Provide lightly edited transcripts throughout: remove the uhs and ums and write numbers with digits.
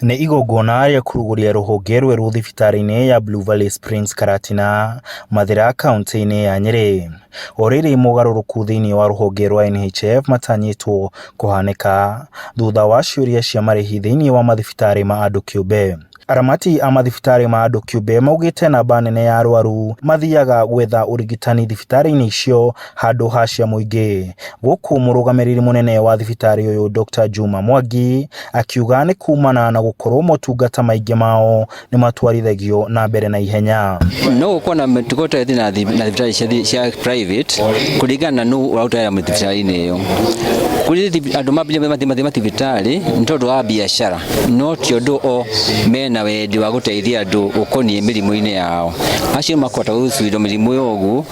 Nĩ igongona rĩa kũrugũria rũhonge rwerũ thibitarĩ-inĩ ya Blue Valley Springs Karatina, Mathĩra kaunti-inĩ ya Nyĩrĩ. O rĩrĩ mogarũrũku thĩinĩ wa rũhonge rwa NHIF matanyĩtwo kũhanĩka thutha wa ciũria cia marĩhi thĩinĩ wa mathibitarĩ ma andũ kĩũmbe. Aramati a mathibitarĩ ma andũ kĩũmbe maugĩte namba nene ya arwaru mathiaga gwetha ũrigitani thibitarĩ-inĩ icio handũ ha cia mũingĩ. Gũkũ mũrũgamĩrĩri mũnene wa thibitarĩ ũyũ Dr. Juma Mwangi akiuga nĩ kumana na gũkorwo motungata maingĩ mao nĩ matwarithagio na mbere na ihenya. No gũkorwo na mĩtungata na thibitarĩ cia private kũringana na nũ ũraruta thibitarĩ-inĩ ĩyo. Kũrĩ andũ mambĩrĩria mathibitarĩ nĩ tondũ wa biacara, no ti ũndũ o mena wendi wa gũteithia andũ ũkoniĩ mĩrimũ-inĩ yao. Acio makahota gũcuirwo mĩrimũ yoguo,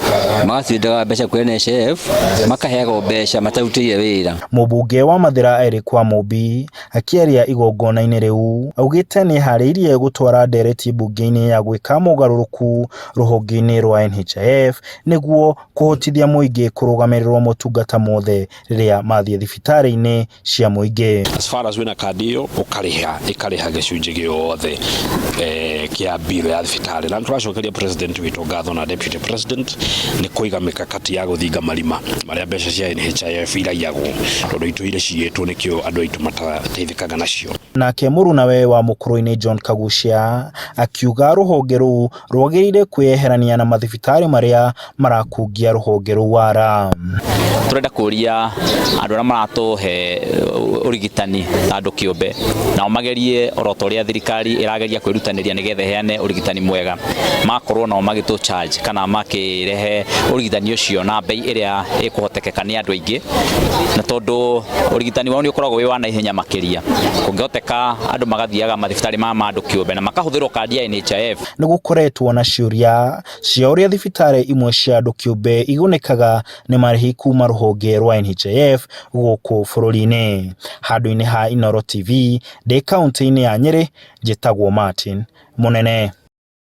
magacuirĩra mbeca kwĩ NHIF, makaheagwo mbeca matarutĩire wĩra. Mũmbunge wa Mathĩra Eric Wamũmbi akĩaria igongona-inĩ rĩu augĩte nĩ harĩirie gũtwara ndereti mbunge-inĩ ya gwĩka mogarũrũku rũhonge-inĩ rwa NHIF nĩguo kũhotithia mũingĩ kũrũgamĩrĩrwo motungata mothe rĩrĩa mathiĩ thibitarĩ-inĩ cia mũingĩ. As far as wĩna kandi ĩyo ĩkarĩha gĩcunjĩ gĩothe kĩa mbirũ ya thibitarĩ, na tũracokeria president witũ ngatho na deputy president nĩ kũiga mikakati ya gũthinga marima marĩa mbeca cia NHIF iraiyagwo, tondũ itũire ciĩtwo nĩkĩo andũ aitũ matateithĩkaga nacio. Nake mũrunawe wa mũkũrũ-inĩ John Kagucia akiuga rũhonge rũu rwagĩrĩire kwĩyeherania na mathibitarĩ marĩa marakungia rũhonge rũu wara. Turenda kũria andũ arĩa maratũhe ũrigitani ta andũ kĩũmbe nao magerie orota ũrĩa thirikari ĩrageria kwĩrutanĩria nĩgetha ĩheane ũrigitani mwega, makorwo nao magĩtũ charge kana makĩrehe ũrigitani ũcio na bei ĩrĩa ĩkũhotekeka nĩ andũ aingĩ, na tondũ ũrigitani wao nĩ ũkoragwo wĩ wa naihenya makĩria. Kũngĩhoteka andũ magathiaga mathibitarĩ ma andũ kĩũmbe na makahũthĩrwo kandi ya NHIF. Nĩ gũkoretwo na ciũria cia ũrĩa thibitarĩ imwe cia andũ kĩũmbe igunĩkaga nĩ marĩhi kuma rũhonge rwa NHIF gũkũ bũrũri-inĩ. Handũ-inĩ ha Inooro TV ndĩ kaunti-inĩ ya Nyĩrĩ, njĩtagwo Martin Mũnene.